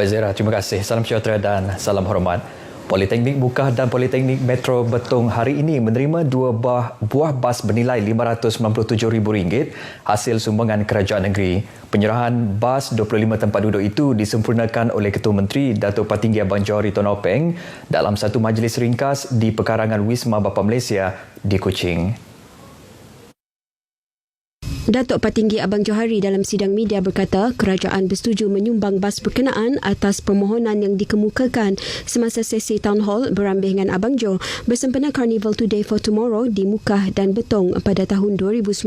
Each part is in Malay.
Baik Zera, terima kasih. Salam sejahtera dan salam hormat. Politeknik Bukah dan Politeknik Metro Betong hari ini menerima dua buah bas bernilai RM597,000 hasil sumbangan kerajaan negeri. Penyerahan bas 25 tempat duduk itu disempurnakan oleh Ketua Menteri Datuk Patinggi Abang Johari Tonopeng dalam satu majlis ringkas di pekarangan Wisma Bapa Malaysia di Kuching. Datuk Patinggi Abang Johari dalam sidang media berkata kerajaan bersetuju menyumbang bas berkenaan atas permohonan yang dikemukakan semasa sesi Town Hall berambil dengan Abang Jo bersempena Carnival Today for Tomorrow di Mukah dan Betong pada tahun 2019.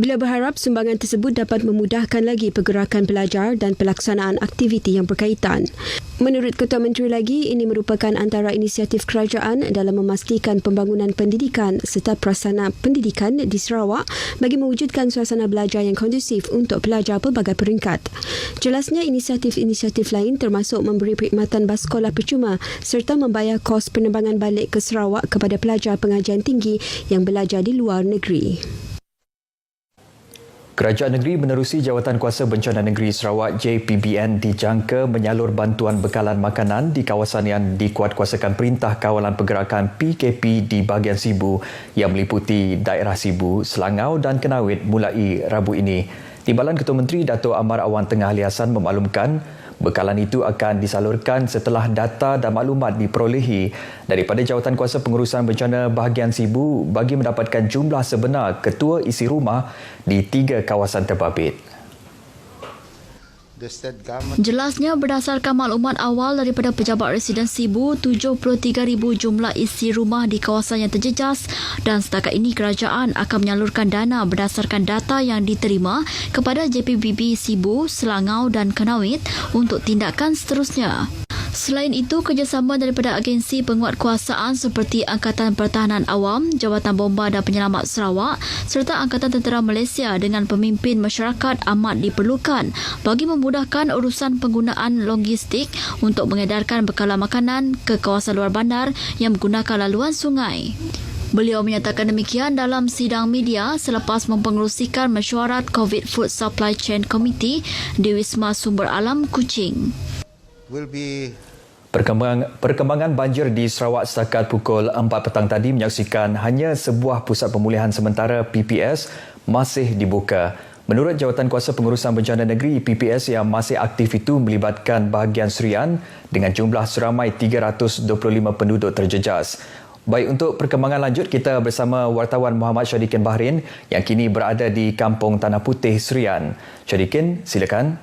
Beliau berharap sumbangan tersebut dapat memudahkan lagi pergerakan pelajar dan pelaksanaan aktiviti yang berkaitan. Menurut Ketua Menteri lagi, ini merupakan antara inisiatif kerajaan dalam memastikan pembangunan pendidikan serta prasarana pendidikan di Sarawak bagi mewujudkan suasana belajar yang kondusif untuk pelajar pelbagai peringkat. Jelasnya inisiatif-inisiatif lain termasuk memberi perkhidmatan bas sekolah percuma serta membayar kos penerbangan balik ke Sarawak kepada pelajar pengajian tinggi yang belajar di luar negeri. Kerajaan negeri menerusi Jawatan Kuasa Bencana Negeri Sarawak JPBN dijangka menyalur bantuan bekalan makanan di kawasan yang dikuatkuasakan Perintah Kawalan Pergerakan PKP di bahagian Sibu yang meliputi daerah Sibu, Selangau dan Kenawit mulai Rabu ini. Timbalan Ketua Menteri Dato' Amar Awan Tengah Ali Hassan memaklumkan bekalan itu akan disalurkan setelah data dan maklumat diperolehi daripada Jawatan Kuasa Pengurusan Bencana Bahagian Sibu bagi mendapatkan jumlah sebenar ketua isi rumah di 3 kawasan terbabit. Jelasnya berdasarkan maklumat awal daripada Pejabat Residen Sibu, 73,000 jumlah isi rumah di kawasan yang terjejas dan setakat ini kerajaan akan menyalurkan dana berdasarkan data yang diterima kepada JPBB Sibu, Selangau dan Kenawit untuk tindakan seterusnya. Selain itu, kerjasama daripada agensi penguatkuasaan seperti Angkatan Pertahanan Awam, Jabatan Bomba dan Penyelamat Sarawak serta Angkatan Tentera Malaysia dengan pemimpin masyarakat amat diperlukan bagi memudahkan urusan penggunaan logistik untuk mengedarkan bekalan makanan ke kawasan luar bandar yang menggunakan laluan sungai. Beliau menyatakan demikian dalam sidang media selepas mempengerusikan mesyuarat COVID Food Supply Chain Committee di Wisma Sumber Alam Kuching. Perkembangan banjir di Sarawak setakat pukul 4 petang tadi menyaksikan hanya sebuah pusat pemulihan sementara PPS masih dibuka. Menurut Jawatan Kuasa Pengurusan Bencana Negeri, PPS yang masih aktif itu melibatkan bahagian Serian dengan jumlah seramai 325 penduduk terjejas. Baik, untuk perkembangan lanjut, kita bersama wartawan Muhammad Syadikin Bahrin yang kini berada di Kampung Tanah Putih, Serian. Syadikin, silakan.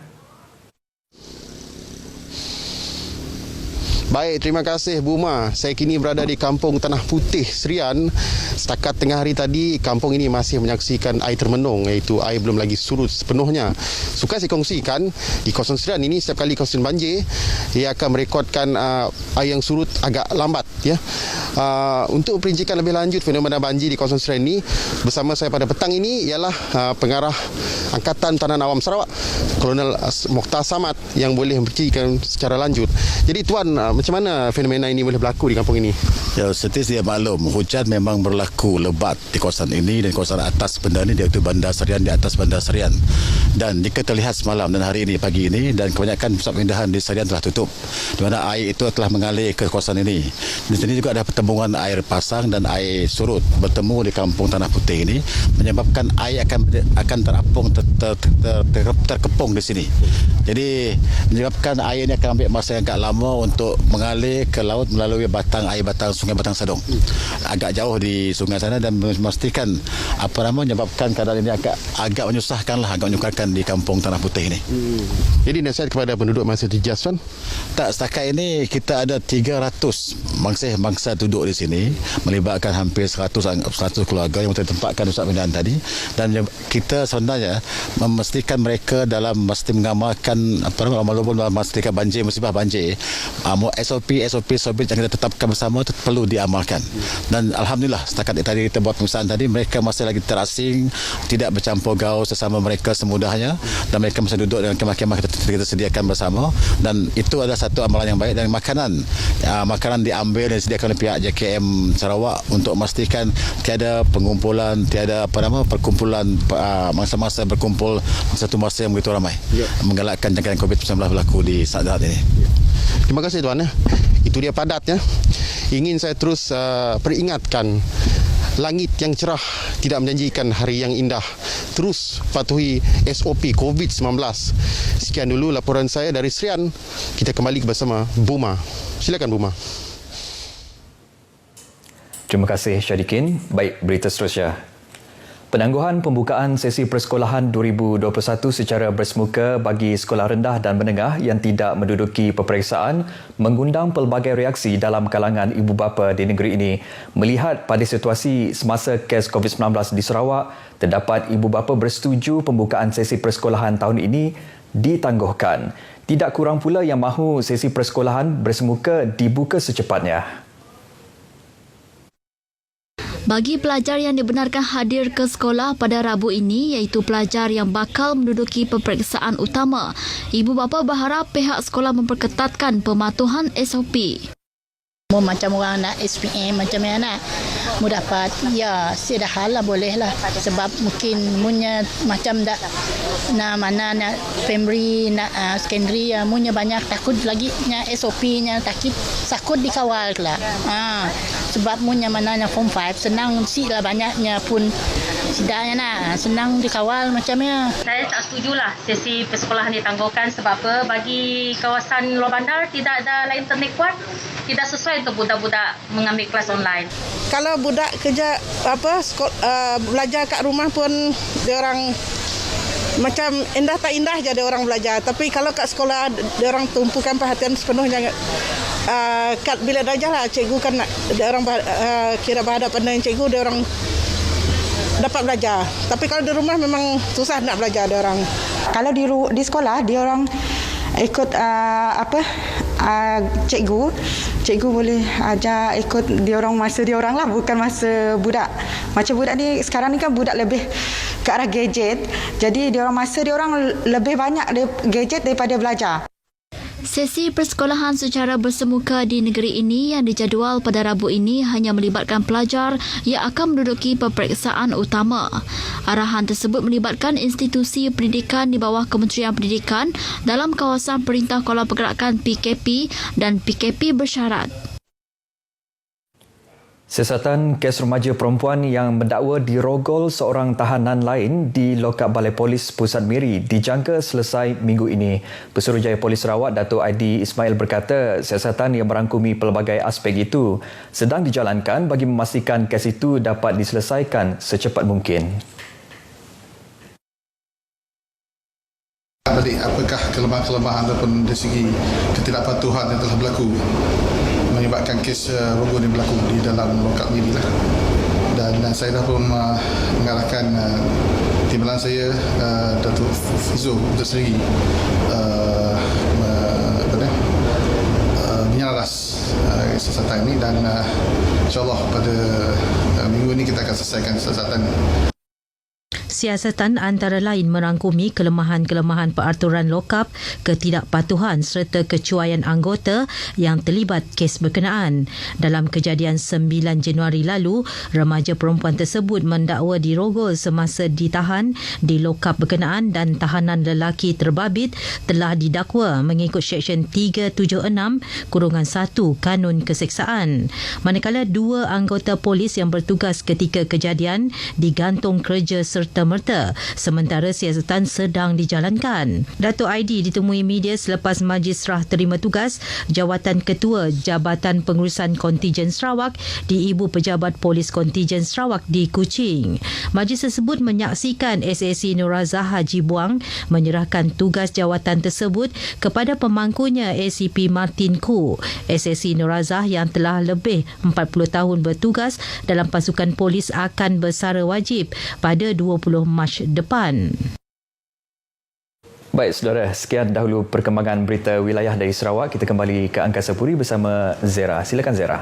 Baik, terima kasih Bu Ma. Saya kini berada di Kampung Tanah Putih, Serian. Setakat tengah hari tadi, kampung ini masih menyaksikan air termenung, iaitu air belum lagi surut sepenuhnya. Suka saya kongsikan, di kawasan Serian ini setiap kali kawasan banjir, ia akan merekodkan air yang surut agak lambat. Ya. Untuk perincikan lebih lanjut fenomena banjir di kawasan Serian ini, bersama saya pada petang ini ialah pengarah Angkatan Pertahanan Awam Sarawak, Kolonel Mokhtar Samad yang boleh memberikan secara lanjut. Jadi Tuan, macam mana fenomena ini boleh berlaku di kampung ini? Ya, seperti dia maklum, hujan memang berlaku lebat di kawasan ini dan kawasan atas benda ini, iaitu Bandar Serian, di atas Bandar Serian. Dan jika terlihat semalam dan hari ini, pagi ini, dan kebanyakan pusat pemindahan di Serian telah tutup, di mana air itu telah mengalir ke kawasan ini. Di sini juga ada pertembungan air pasang dan air surut bertemu di Kampung Tanah Putih ini, menyebabkan air akan terapung, terkepung di sini. Jadi menyebabkan air ini akan ambil masa yang agak lama untuk mengalir ke laut melalui Sungai Batang Sadong. Agak jauh di sungai sana dan memastikan menyebabkan keadaan ini agak menyusahkan di Kampung Tanah Putih ini. Jadi nasihat kepada penduduk masih terjejas, Tuan? Tak, setakat ini kita ada 300 mangsa duduk di sini, melibatkan hampir 100 keluarga yang ditempatkan pusat pemindahan tadi, dan kita sebenarnya memastikan mereka dalam mesti mengamalkan walaupun memastikan musibah banjir, SOP yang kita tetapkan bersama itu perlu diamalkan. Dan alhamdulillah setakat tadi kita buat pengusahaan tadi, mereka masih lagi terasing, tidak bercampur gaul sesama mereka semudahnya, dan mereka masih duduk dengan kemah-kemah kita sediakan bersama, dan itu adalah satu amalan yang baik. Dan makanan diambil dan disediakan oleh pihak JKM Sarawak untuk memastikan tiada pengumpulan, tiada perkumpulan masa-masa berkumpul satu masa yang begitu ramai, menggalakkan jangkitan COVID-19 berlaku di saat ini. Terima kasih tuan. Itu dia padatnya. Ingin saya terus peringatkan, langit yang cerah tidak menjanjikan hari yang indah. Terus patuhi SOP COVID-19. Sekian dulu laporan saya dari Serian. Kita kembali bersama Buma. Silakan Buma. Terima kasih Syadikin. Baik, berita seterusnya. Penangguhan pembukaan sesi persekolahan 2021 secara bersemuka bagi sekolah rendah dan menengah yang tidak menduduki peperiksaan mengundang pelbagai reaksi dalam kalangan ibu bapa di negeri ini. Melihat pada situasi semasa kes COVID-19 di Sarawak, terdapat ibu bapa bersetuju pembukaan sesi persekolahan tahun ini ditangguhkan. Tidak kurang pula yang mahu sesi persekolahan bersemuka dibuka secepatnya. Bagi pelajar yang dibenarkan hadir ke sekolah pada Rabu ini, iaitu pelajar yang bakal menduduki peperiksaan utama, ibu bapa berharap pihak sekolah memperketatkan pematuhan SOP. Macam orang nak SPM macam mana mu dapat sedah hal lah boleh lah, sebab mungkin munya macam dak na mana nak primary nak secondary munya banyak takut lagi nya SOP nya takut dikawal lah. Sebab munya mana nya form 5 senang lah banyaknya pun sidaknya nak senang dikawal macamnya. Saya tak setujulah sesi persekolahan ditangguhkan sebab apa? Bagi kawasan luar bandar tidak ada internet kuat, tidak sesuai untuk budak-budak mengambil kelas online. Kalau budak kerja belajar kat rumah pun dia orang macam indah tak indah je dia orang belajar. Tapi kalau kat sekolah dia orang tumpukan perhatian sepenuhnya kat bilik darjah lah, cikgu kan nak dia orang kira berhadapan dengan cikgu, dia orang dapat belajar. Tapi kalau di rumah memang susah nak belajar dia orang. Kalau di sekolah dia orang ikut cikgu boleh ajar ikut dia orang masa dia orang lah, bukan masa budak. Macam budak ni sekarang ni kan budak lebih ke arah gadget, jadi dia orang masa dia orang lebih banyak gadget daripada belajar. Sesi persekolahan secara bersemuka di negeri ini yang dijadual pada Rabu ini hanya melibatkan pelajar yang akan menduduki peperiksaan utama. Arahan tersebut melibatkan institusi pendidikan di bawah Kementerian Pendidikan dalam kawasan Perintah Kawalan Pergerakan PKP dan PKP bersyarat. Siasatan kes remaja perempuan yang mendakwa dirogol seorang tahanan lain di lokap Balai Polis Pusat Miri dijangka selesai minggu ini. Pesuruhjaya Polis Sarawak Dato' Aidi Ismail berkata siasatan yang merangkumi pelbagai aspek itu sedang dijalankan bagi memastikan kes itu dapat diselesaikan secepat mungkin. Apakah kelemahan-kelemahan ataupun dari segi ketidakpatuhan yang telah berlaku menyebabkan kes rogol ini berlaku di dalam lokap Miri lah. Dan saya dah pun mengarahkan timbalan saya Datuk Fizul untuk sendiri menyelaras siasatan ini, dan insyaAllah pada minggu ini kita akan selesaikan siasatan. Siasatan antara lain merangkumi kelemahan-kelemahan peraturan lokap, ketidakpatuhan serta kecuaian anggota yang terlibat kes berkenaan. Dalam kejadian 9 Januari lalu, remaja perempuan tersebut mendakwa dirogol semasa ditahan di lokap berkenaan dan tahanan lelaki terbabit telah didakwa mengikut Seksyen 376-1 Kanun Keseksaan. Manakala 2 anggota polis yang bertugas ketika kejadian digantung kerja serta sementara siasatan sedang dijalankan. Dato' Aidi ditemui media selepas majlis serah terima tugas jawatan Ketua Jabatan Pengurusan Kontijen Sarawak di Ibu Pejabat Polis Kontijen Sarawak di Kuching. Majlis tersebut menyaksikan SAC Nurazah Haji Buang menyerahkan tugas jawatan tersebut kepada pemangkunya ACP Martin Khoo. SAC Nurazah yang telah lebih 40 tahun bertugas dalam pasukan polis akan bersara wajib pada 20 Mac depan. Baik, saudara, sekian dahulu perkembangan berita wilayah dari Sarawak. Kita kembali ke Angkasa Puri bersama Zera. Silakan Zera.